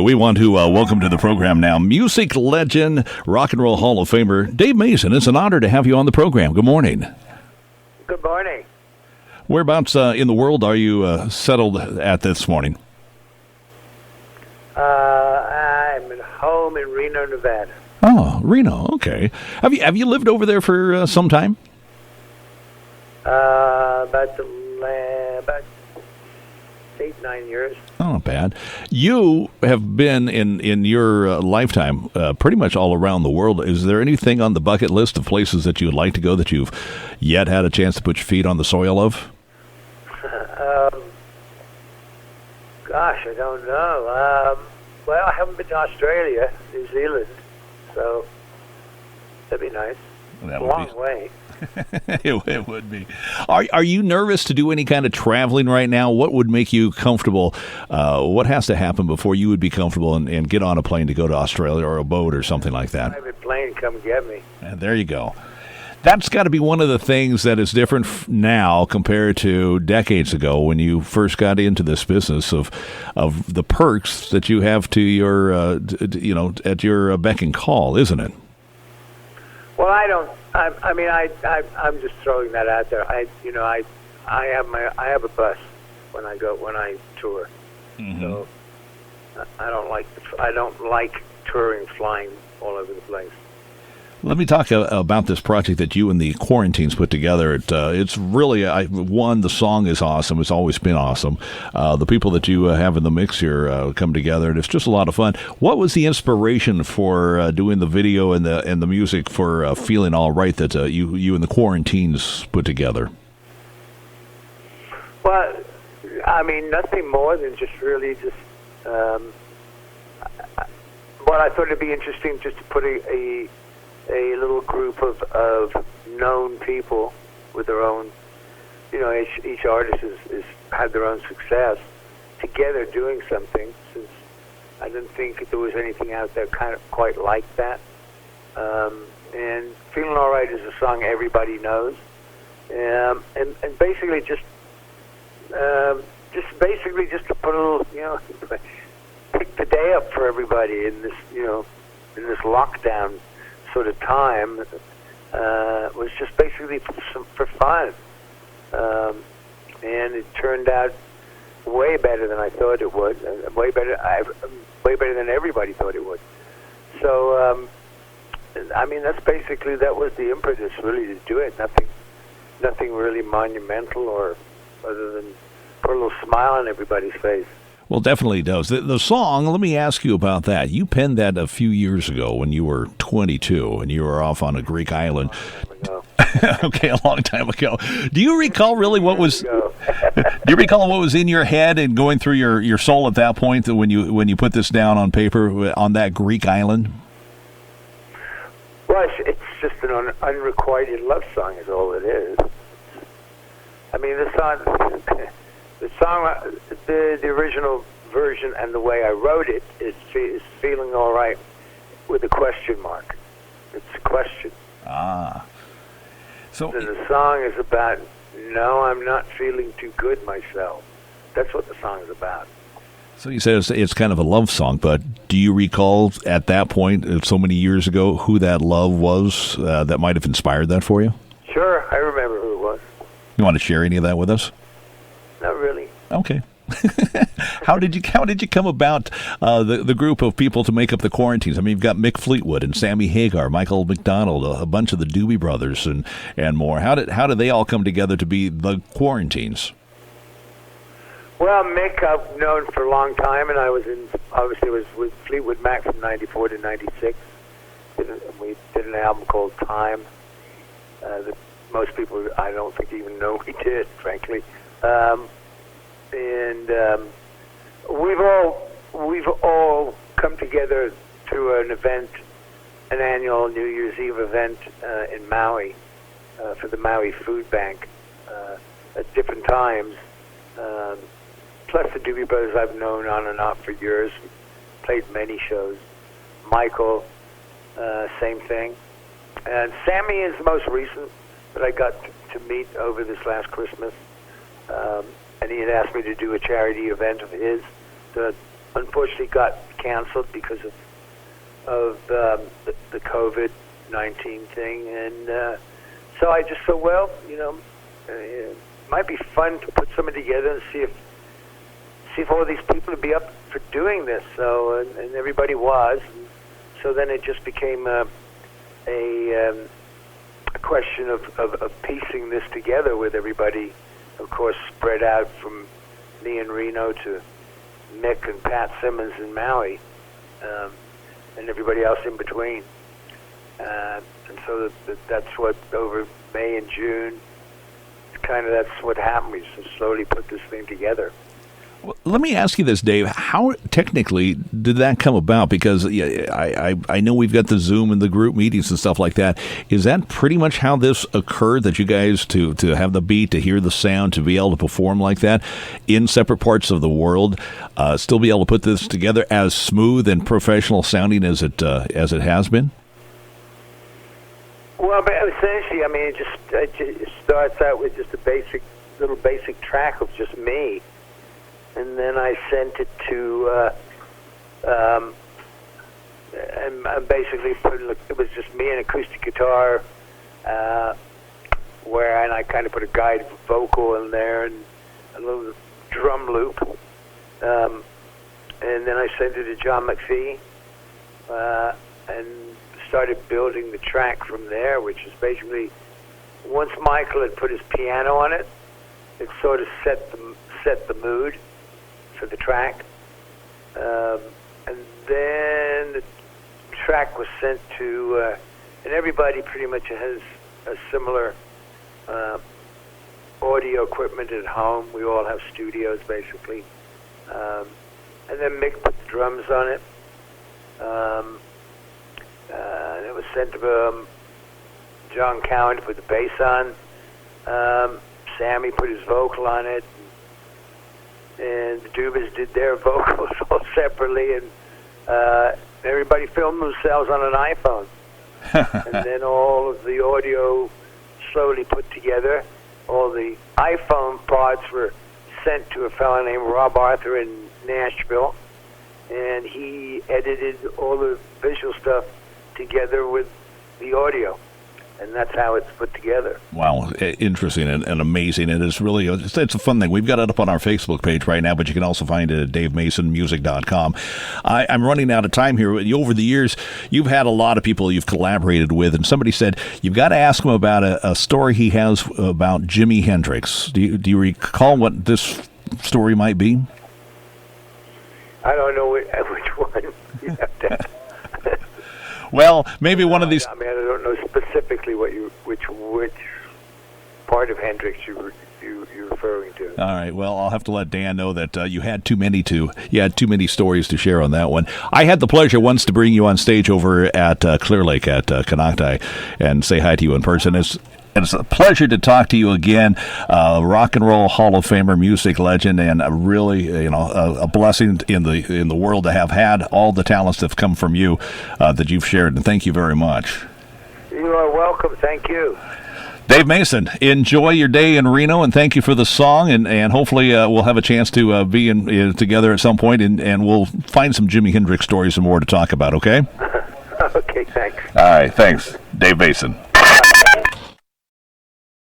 We want to welcome to the program now music legend, rock and roll Hall of Famer, Dave Mason. It's an honor to have you on the program. Good morning. Good morning. Whereabouts in the world are you settled at this morning? I'm at home in Reno, Nevada. Oh, Reno. Okay. Have you lived over there for some time? About 8-9 years. Oh, not bad. You have been in your lifetime pretty much all around the world. Is there anything on the bucket list of places that you would like to go that you've yet had a chance to put your feet on the soil of? Gosh, I don't know. Well, I haven't been to Australia, New Zealand, so that'd be nice. That a would long be. way. It would be. Are you nervous to do any kind of traveling right now? What would make you comfortable? What has to happen before you would be comfortable and get on a plane to go to Australia or a boat or something like that? Private plane, come get me. And there you go. That's got to be one of the things that is different now compared to decades ago when you first got into this business of the perks that you have to your at your beck and call, isn't it? Well, I don't. I'm just throwing that out there. I have a bus when I tour. Mm-hmm. So I don't like touring, flying all over the place. Let me talk about this project that you and the Quarantines put together. It's really, the song is awesome. It's always been awesome. The people that you have in the mix here come together, and it's just a lot of fun. What was the inspiration for doing the video and the music for Feelin Alright that you and the Quarantines put together? Well, I mean, nothing more than just really just. Well, I thought it'd be interesting just to put a little group of known people with their own, each artist is had their own success together doing something, since I didn't think there was anything out there kind of quite like that. And Feelin Alright is a song everybody knows, and basically just to put a little, pick the day up for everybody in this, in this lockdown sort of time, was just basically for fun, and it turned out way better than I thought it would, way better than everybody thought it would. So, I mean, that was the impetus really to do it. Nothing really monumental, or other than put a little smile on everybody's face. Well, definitely does. The song, let me ask you about that. You penned that a few years ago when you were 22 and you were off on a Greek island. Okay, a long time ago. Do you recall really what was do you recall what was in your head and going through your soul at that point when you put this down on paper on that Greek island? Well, it's just an unrequited love song is all it is. I mean, the original version and the way I wrote it is Feeling Alright with a question mark. It's a question. So the song is about, no, I'm not feeling too good myself. That's what the song is about. So you said it's kind of a love song, but do you recall at that point, so many years ago, who that love was that might have inspired that for you? Sure, I remember who it was. You want to share any of that with us? Not really. Okay. How did you come about the group of people to make up the Quarantines? I mean, you've got Mick Fleetwood and Sammy Hagar, Michael McDonald, a bunch of the Doobie Brothers, and more. How did they all come together to be the Quarantines? Well, Mick I've known for a long time, and I was with Fleetwood Mac from '94 to '96. We did an album called Time that most people I don't think even know we did, frankly. And we've all come together to an event, an annual New Year's Eve event in Maui for the Maui Food Bank at different times. Plus the Doobie Brothers I've known on and off for years, played many shows. Michael, same thing. And Sammy is the most recent that I got to meet over this last Christmas. And he had asked me to do a charity event of his that unfortunately got canceled because of the COVID-19 thing, and so I just thought, well, it might be fun to put something together and see if all these people would be up for doing this. So and everybody was. So then it just became a question of piecing this together with everybody, of course, spread out from me in Reno to Mick and Pat Simmons in Maui, and everybody else in between. And so that's what, over May and June, that's what happened. We just slowly put this thing together. Well, let me ask you this, Dave. How technically did that come about? Because I know we've got the Zoom and the group meetings and stuff like that. Is that pretty much how this occurred, that you guys, to have the beat, to hear the sound, to be able to perform like that in separate parts of the world, still be able to put this together as smooth and professional sounding as it has been? Well, but essentially, I mean, it starts out with just a little basic track of just me. And then I sent it to, and I basically it was just me and acoustic guitar, and I kind of put a guide vocal in there and a little drum loop. And then I sent it to John McPhee, and started building the track from there, which is basically, once Michael had put his piano on it, it sort of set the mood for the track, and then the track was sent to, and everybody pretty much has a similar audio equipment at home. We all have studios, basically, and then Mick put the drums on it, and it was sent to John Cowan to put the bass on. Sammy put his vocal on it, and the Dubas did their vocals all separately, and everybody filmed themselves on an iPhone. And then all of the audio slowly put together. All the iPhone parts were sent to a fellow named Rob Arthur in Nashville, and he edited all the visual stuff together with the audio. And that's how it's put together. Wow, interesting and amazing. It is really, it's a fun thing. We've got it up on our Facebook page right now, but you can also find it at davemasonmusic.com. I'm running out of time here. Over the years, you've had a lot of people you've collaborated with, and somebody said, you've got to ask him about a story he has about Jimi Hendrix. Do you recall what this story might be? I don't know which one. You have to... Well, maybe one of these. I mean, I don't know specifically which part of Hendrix you're referring to. All right. Well, I'll have to let Dan know that you had too many stories to share on that one. I had the pleasure once to bring you on stage over at Clear Lake at Canocti and say hi to you in person. It's a pleasure to talk to you again, rock and roll Hall of Famer, music legend, and really, a blessing in the world to have had all the talents that have come from you that you've shared. And thank you very much. You are welcome. Thank you. Dave Mason, enjoy your day in Reno, and thank you for the song. And hopefully we'll have a chance to be together at some point, and we'll find some Jimi Hendrix stories and more to talk about. Okay. Okay. Thanks. All right. Thanks, Dave Mason.